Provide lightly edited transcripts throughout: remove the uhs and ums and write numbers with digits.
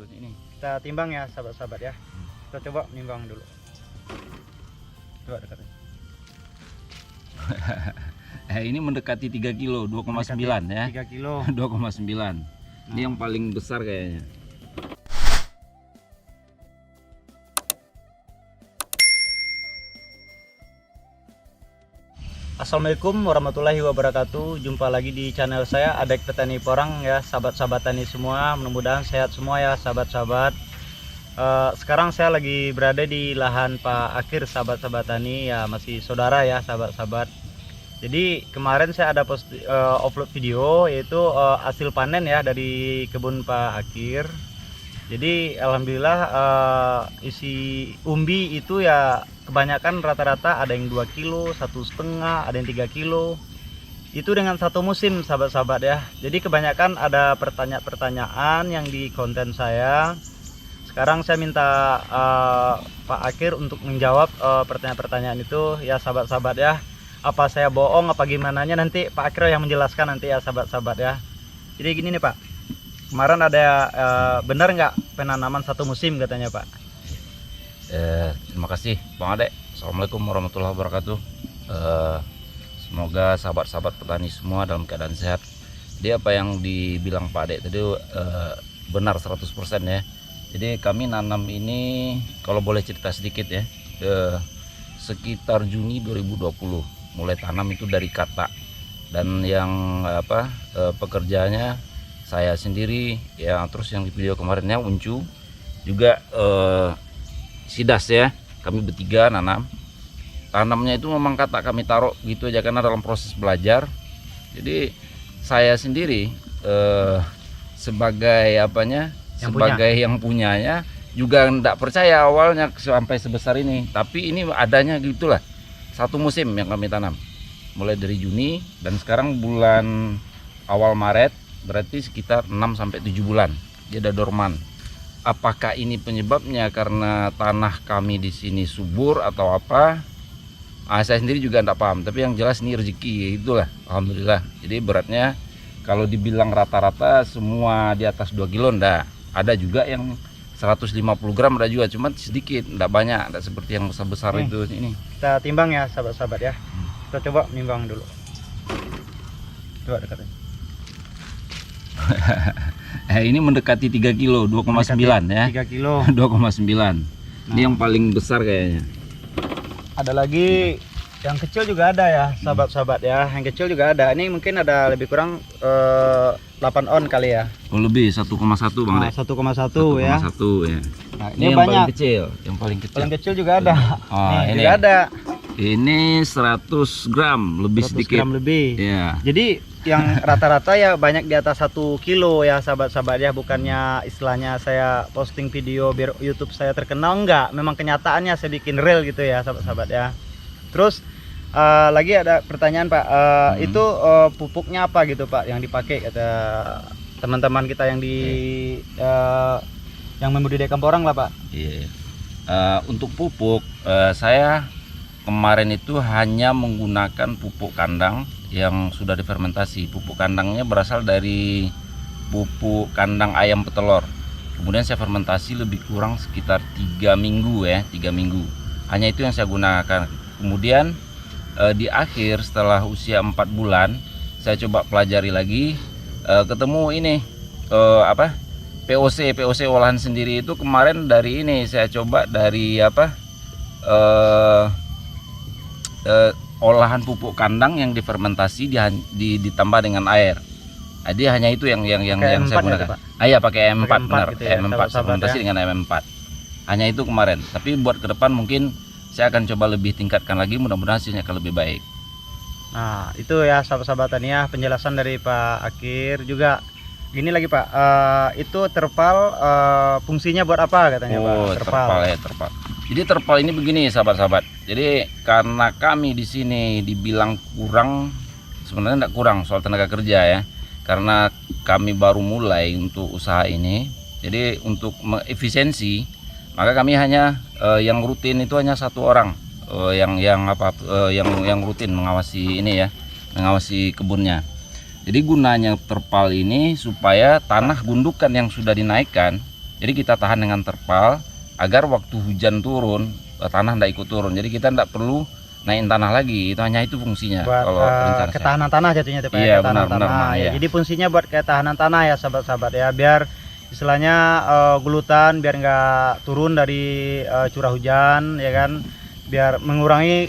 itu ini. Kita timbang ya sahabat-sahabat ya. Kita coba nimbang dulu. Coba dekatnya. Ini mendekati 3 kilo, 2,9 ya. 3 kilo. 2,9. Ini yang paling besar kayaknya. Assalamualaikum warahmatullahi wabarakatuh. Jumpa lagi di channel saya, Adek Petani Porang ya, sahabat-sahabat tani semua. Mudah-mudahan sehat semua ya sahabat-sahabat. Sekarang saya lagi berada di lahan Pak Akir, sahabat-sahabat tani ya, masih saudara ya sahabat-sahabat. Jadi kemarin saya ada upload video yaitu hasil panen ya dari kebun Pak Akir. Jadi alhamdulillah isi umbi itu ya kebanyakan rata-rata ada yang 2 kilo, 1,5, ada yang 3 kilo. Itu dengan satu musim sahabat-sahabat ya. Jadi kebanyakan ada pertanyaan-pertanyaan yang di konten saya. Sekarang saya minta Pak Akir untuk menjawab pertanyaan-pertanyaan itu ya sahabat-sahabat ya. Apa saya bohong apa gimana nya nanti Pak Akir yang menjelaskan nanti ya sahabat-sahabat ya. Jadi gini nih Pak. Kemarin ada benar nggak penanaman satu musim katanya Pak? Terima kasih Bang Adek. Assalamualaikum warahmatullahi wabarakatuh. Semoga sahabat-sahabat petani semua dalam keadaan sehat. Jadi apa yang dibilang Pak Adek tadi benar 100% ya. Jadi kami nanam ini, kalau boleh cerita sedikit ya, sekitar Juni 2020 mulai tanam itu dari kata. Dan yang pekerjaannya saya sendiri ya, terus yang di video kemarinnya Uncu juga Sidas ya, kami bertiga tanamnya itu memang kata kami taruh gitu aja karena dalam proses belajar. Jadi saya sendiri sebagai yang punyanya juga enggak percaya awalnya sampai sebesar ini, tapi ini adanya gitulah. Satu musim yang kami tanam mulai dari Juni dan sekarang bulan awal Maret, berarti sekitar 6-7 bulan dia ada dorman. Apakah ini penyebabnya karena tanah kami di sini subur atau apa? Saya sendiri juga tidak paham, tapi yang jelas ini rezeki itulah, alhamdulillah. Jadi beratnya kalau dibilang rata-rata semua di atas 2 kilo enggak. Ada juga yang 150 gram ada juga, cuma sedikit, enggak banyak, enggak seperti yang besar-besar itu ini. Kita timbang ya sahabat-sahabat ya. Kita coba nimbang dulu. Coba dekatnya. Ini mendekati 3 kilo, 2,9 ya. 3 kilo. 2,9. Ini yang paling besar kayaknya. Ada lagi yang kecil juga ada ya sahabat-sahabat ya. Yang kecil juga ada. Ini mungkin ada lebih kurang 8 on kali ya. Oh lebih 1,1 Bang Dek. 1,1 ya. 1,1 ya. Nah, Ini yang banyak. paling kecil, yang paling kecil. Paling kecil juga ada. Oh, Nih, ini juga ada. Ini 100 gram lebih 100 sedikit. gram lebih. Ya. Jadi yang rata-rata ya banyak di atas 1 kilo ya sahabat-sahabat ya. Bukannya istilahnya saya posting video biar YouTube saya terkenal, enggak. Memang kenyataannya saya bikin real gitu ya sahabat-sahabat ya. Terus lagi ada pertanyaan Pak, itu pupuknya apa gitu Pak yang dipakai kata teman-teman kita yang di yang membudidayakan porang lah Pak. Iya. Untuk pupuk saya kemarin itu hanya menggunakan pupuk kandang yang sudah difermentasi. Pupuk kandangnya berasal dari pupuk kandang ayam petelur. Kemudian saya fermentasi lebih kurang sekitar 3 minggu ya, 3 minggu. Hanya itu yang saya gunakan. Kemudian di akhir setelah usia 4 bulan saya coba pelajari lagi, ketemu ini POC olahan sendiri. Itu kemarin dari ini saya coba dari olahan pupuk kandang yang difermentasi ditambah dengan air. Jadi hanya itu yang saya gunakan. Iya pakai M4 benar, gitu ya, M4 fermentasi ya. dengan M4. Hanya itu kemarin. Tapi buat ke depan mungkin saya akan coba lebih tingkatkan lagi, mudah-mudahan hasilnya akan lebih baik. Nah itu ya sahabat-sahabat tani ya, penjelasan dari Pak Akir juga. Gini lagi Pak, itu terpal fungsinya buat apa katanya Pak? Terpal ya, terpal. Jadi terpal ini begini sahabat-sahabat. Jadi karena kami di sini dibilang kurang, sebenarnya tidak kurang soal tenaga kerja ya. Karena kami baru mulai untuk usaha ini. Jadi untuk efisiensi, maka kami hanya yang rutin itu hanya 1 orang yang rutin mengawasi ini ya, mengawasi kebunnya. Jadi gunanya terpal ini supaya tanah gundukan yang sudah dinaikkan Jadi kita tahan dengan terpal agar waktu hujan turun tanah tidak ikut turun. Jadi kita tidak perlu naikin tanah lagi. Itu hanya itu fungsinya. Buat Kalau rencana saya. ketahanan tanah jatuhnya tuh Pak, Iya, ketahanan benar, tanah. iya. Jadi fungsinya buat ketahanan tanah ya sahabat-sahabat ya, biar istilahnya gulutan biar nggak turun dari curah hujan ya kan, biar mengurangi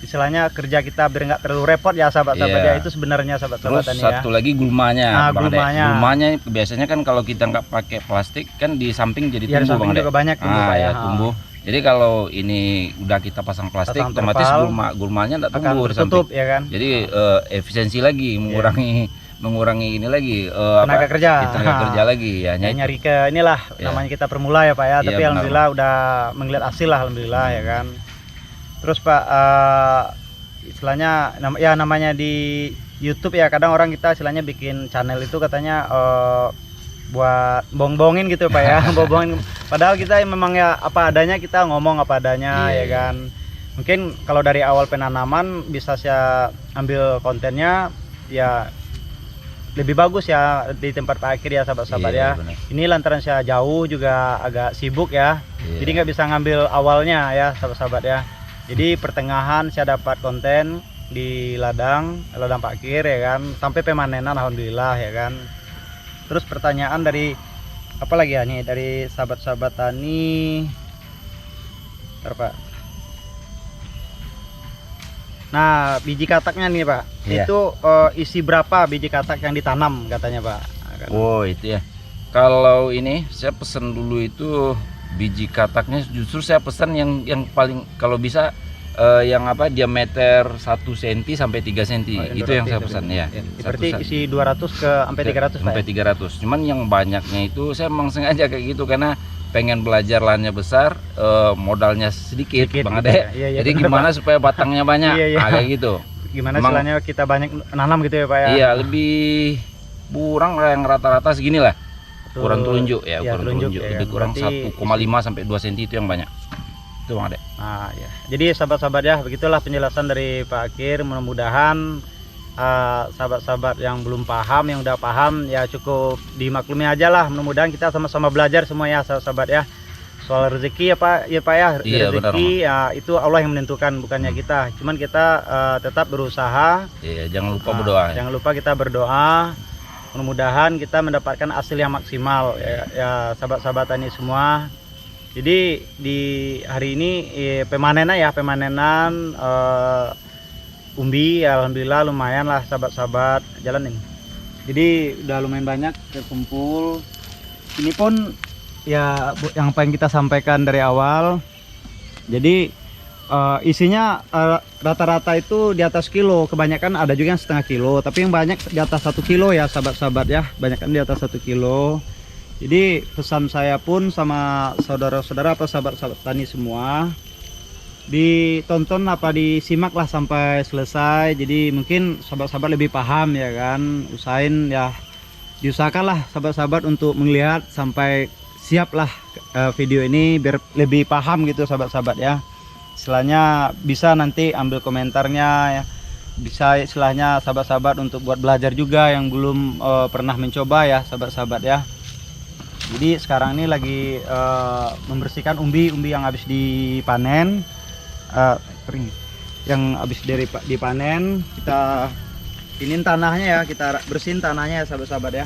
istilahnya kerja kita biar nggak terlalu repot ya sahabat-sahabat Iya. ya. Itu sebenarnya Terus sahabat-sahabat ya. satu lagi gulmanya, Nah, Bang Ade. gulmanya. Gulmanya biasanya kan kalau kita nggak pakai plastik kan di samping jadi Ya, di tumbuh, samping Bang Ade. juga banyak tumbuh Pak ya. tumbuh. Jadi kalau ini udah kita pasang plastik, Pasang otomatis terpal, gulmanya nggak akan tumbuh di samping. tertutup ya kan. Jadi efisiensi lagi, mengurangi ini lagi Tenaga kerja. tenaga kerja lagi ya. Ya, nyari ke inilah Ya. namanya kita permula ya Pak ya, Iya, tapi benar. alhamdulillah udah melihat hasil lah alhamdulillah ya kan. Terus Pak istilahnya namanya di YouTube ya, kadang orang kita istilahnya bikin channel itu katanya buat bohong-bohongin gitu Pak ya. Bohong-bohongin, padahal kita memang ya apa adanya, kita ngomong apa adanya Iya, ya kan. Mungkin kalau dari awal penanaman bisa saya ambil kontennya ya lebih bagus ya di tempat Pak Akir ya sahabat-sahabat Iya, ya. benar. Ini lantaran saya jauh juga agak sibuk ya. Iya. Jadi nggak bisa ngambil awalnya ya sahabat-sahabat ya. Jadi pertengahan saya dapat konten di ladang Pak Akir ya kan, sampai pemanenan alhamdulillah ya kan. Terus pertanyaan dari apa lagi ya nih dari sahabat-sahabat tani. Bentar, Pak. Nah, biji kataknya nih Pak, Iya. itu isi berapa biji katak yang ditanam katanya Pak? Oh itu ya. Kalau ini saya pesan dulu itu biji kataknya, justru saya pesan yang paling kalau bisa yang apa diameter 1 cm sampai 3 cm. Itu yang saya pesan ya. Berarti isi 200 ke sampai 300 Pak. Sampai 300. Cuman yang banyaknya itu saya memang sengaja kayak gitu karena pengen belajar lahannya besar, modalnya sedikit, Bang gitu Ade. ya. Iya, Jadi bener, gimana supaya batangnya banyak? Iya, iya. Kayak gitu. Gimana Emang- istilahnya kita banyak nanam gitu ya Pak ya? Iya, lebih kurang yang rata-rata segini lah. Betul. Kurang telunjuk ya, Iya, kurang telunjuk telunjuk. ya Lebih kan. kurang Berarti 1,5 sampai 2 cm itu yang banyak. Itu Bang Ade. Nah, ya. Jadi sahabat-sahabat ya, begitulah penjelasan dari Pak Akir. Mudah-mudahan sahabat-sahabat yang belum paham, yang udah paham ya cukup dimaklumi aja lah. Mudah-mudahan kita sama-sama belajar semua ya sahabat-sahabat ya. Soal rezeki ya Pak ya, Iya, rezeki ya itu Allah yang menentukan, bukannya kita. Cuman kita tetap berusaha. Iya, jangan lupa berdoa. Jangan lupa kita berdoa. Mudah-mudahan kita mendapatkan hasil yang maksimal ya sahabat-sahabat tani semua. Jadi di hari ini pemanenan umbi alhamdulillah lumayan lah sahabat-sahabat jalanin. Jadi udah lumayan banyak terkumpul. Ini pun ya yang pengen kita sampaikan dari awal. Jadi isinya rata-rata itu di atas kilo, kebanyakan ada juga yang setengah kilo, tapi yang banyak di atas 1 kilo ya sahabat-sahabat ya, banyakan di atas 1 kilo. Jadi pesan saya pun sama saudara-saudara atau sahabat-sahabat tani semua, ditonton apa disimak lah sampai selesai. Jadi mungkin sahabat-sahabat lebih paham ya kan, diusahakan lah sahabat-sahabat untuk melihat sampai siap lah video ini biar lebih paham gitu sahabat-sahabat ya. Istilahnya bisa nanti ambil komentarnya ya, bisa istilahnya sahabat-sahabat untuk buat belajar juga yang belum pernah mencoba ya sahabat-sahabat ya. Jadi sekarang ini lagi membersihkan umbi yang habis dipanen, kering, yang habis dipanen. Kita inin tanahnya ya, kita bersihin tanahnya ya sahabat-sahabat ya.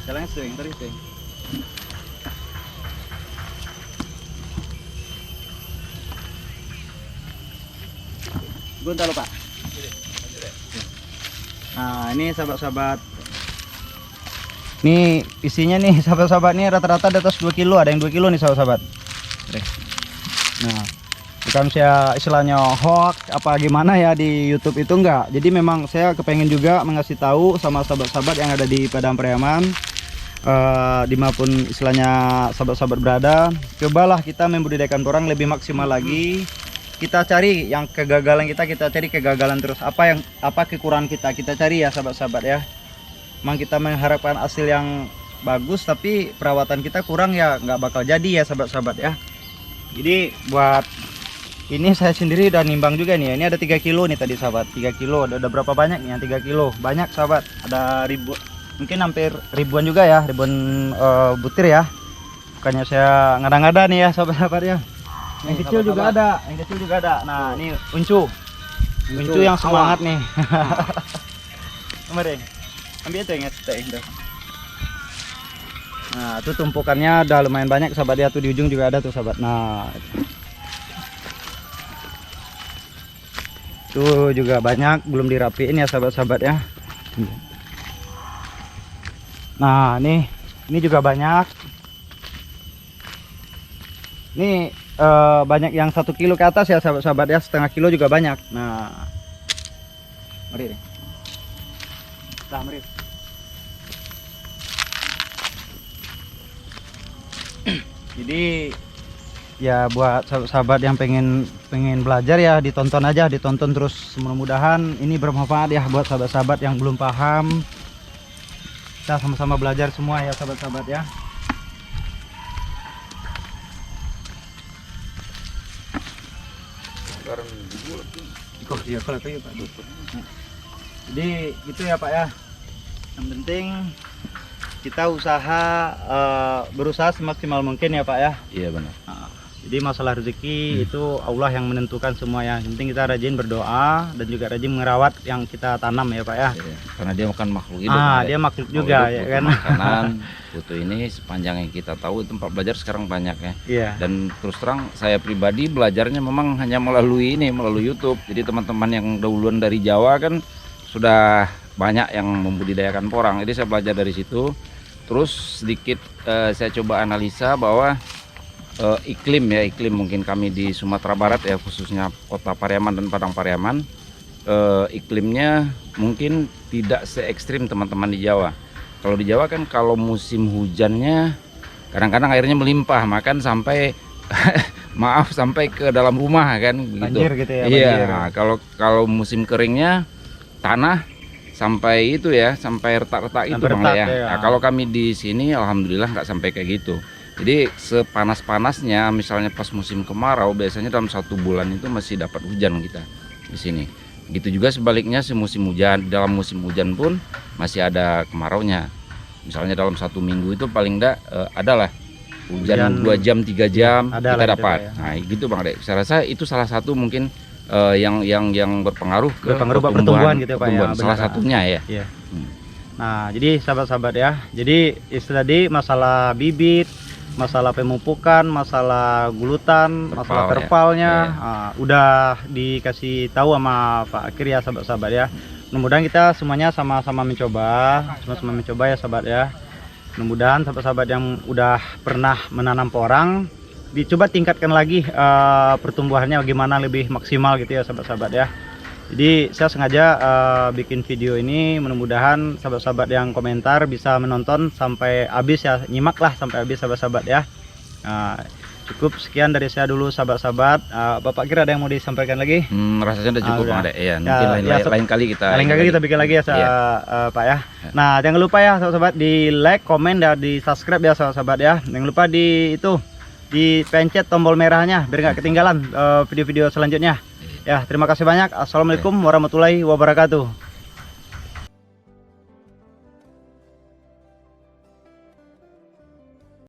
Jalannya sering terus sering. Gunta lupa. Nah ini sahabat-sahabat, ini isinya nih sahabat-sahabat, nih rata-rata di atas 2 kilo, ada yang 2 kilo nih sahabat-sahabat. Nah bukan saya istilahnya hoax apa gimana ya di YouTube itu enggak. Jadi memang saya kepengen juga mengasih tahu sama sahabat-sahabat yang ada di Padang Pariaman, dimanapun istilahnya sahabat-sahabat berada, cobalah kita membudidayakan orang lebih maksimal lagi. Kita cari yang kegagalan kita cari kegagalan terus. Apa kekurangan kita cari ya sahabat-sahabat ya. Memang kita mengharapkan hasil yang bagus, tapi perawatan kita kurang ya nggak bakal jadi ya sahabat-sahabat ya. Jadi buat ini saya sendiri udah nimbang juga nih. Ini ada 3 kilo nih tadi sahabat. 3 kilo ada berapa banyak nih yang 3 kilo? Banyak sahabat. Ada mungkin hampir ribuan juga ya, ribuan butir ya. bukannya saya ngada-ngada nih ya sahabat-sahabat ya. Yang kecil juga ada, yang kecil juga ada. Nah, ini uncu yang semangat nih. Kemarin, ambil itu yang itu. Nah, itu tumpukannya udah lumayan banyak sahabat ya, tuh di ujung juga ada tuh sahabat. Nah, tuh juga banyak belum dirapiin ya sahabat-sahabat ya. Nah, ini juga banyak. Ini banyak yang 1 kilo ke atas ya sahabat-sahabat ya, setengah kilo juga banyak. Nah, mari. Nah, mari. Jadi ya buat sahabat-sahabat yang pengen belajar ya, ditonton aja, ditonton terus, mudah-mudahan ini bermanfaat ya buat sahabat-sahabat yang belum paham. Kita sama-sama belajar semua ya sahabat-sahabat ya. Jadi gitu ya Pak ya. Yang penting kita berusaha semaksimal mungkin ya Pak ya. Iya benar. Jadi masalah rezeki itu Allah yang menentukan semua ya. Yang penting kita rajin berdoa dan juga rajin merawat yang kita tanam ya Pak ya. Iya, karena dia makan makhluk hidup. Dia makhluk juga ya kan. Makanan butuh ini sepanjang yang kita tahu, tempat belajar sekarang banyak ya. Iya. Dan terus terang saya pribadi belajarnya memang hanya melalui YouTube. Jadi teman-teman yang dahuluan dari Jawa kan sudah banyak yang membudidayakan porang. Jadi saya belajar dari situ. Terus sedikit saya coba analisa bahwa iklim mungkin kami di Sumatera Barat ya, khususnya kota Pariaman dan Padang Pariaman, iklimnya mungkin tidak se ekstrim teman-teman di Jawa. Kalau di Jawa kan kalau musim hujannya kadang-kadang airnya melimpah, makan sampai maaf sampai ke dalam rumah kan begitu. Banjir gitu ya. Iya, nah, kalau musim keringnya tanah sampai itu ya, sampai retak-retak itu Bang ya. Nah, kalau kami di sini alhamdulillah nggak sampai kayak gitu. Jadi sepanas-panasnya misalnya pas musim kemarau biasanya dalam 1 bulan itu masih dapat hujan kita di sini. Gitu juga sebaliknya musim hujan, dalam musim hujan pun masih ada kemaraunya. Misalnya dalam 1 minggu itu paling enggak adalah hujan 2 jam 3 jam kita dapat. Ya. Nah gitu Bang Dek. Saya rasa itu salah satu mungkin yang berpengaruh ke pertumbuhan gitu ya Pak ya. Salah satunya ya. Iya. Nah, jadi sahabat-sahabat ya. Jadi istilah tadi masalah bibit, masalah pemupukan, masalah gulutan, masalah terpalnya udah dikasih tahu sama Pak Akir ya sahabat-sahabat ya. Mudah-mudahan kita semuanya sama-sama mencoba ya sahabat ya. Mudah-mudahan sahabat-sahabat yang udah pernah menanam porang dicoba tingkatkan lagi pertumbuhannya bagaimana lebih maksimal gitu ya sahabat-sahabat ya. Jadi saya sengaja bikin video ini, mudah-mudahan sahabat-sahabat yang komentar bisa menonton sampai habis ya, nyimak lah sampai habis sahabat-sahabat ya. Cukup sekian dari saya dulu sahabat-sahabat. Bapak kira ada yang mau disampaikan lagi? Rasanya udah cukup Bang Ade. Ya, mungkin lain kali kita bikin lagi ya Pak ya. Nah, jangan lupa ya sahabat-sahabat di like, komen dan di subscribe ya sahabat-sahabat ya. Jangan lupa dipencet tombol merahnya biar nggak ketinggalan video-video selanjutnya. Ya, terima kasih banyak. Assalamualaikum warahmatullahi wabarakatuh.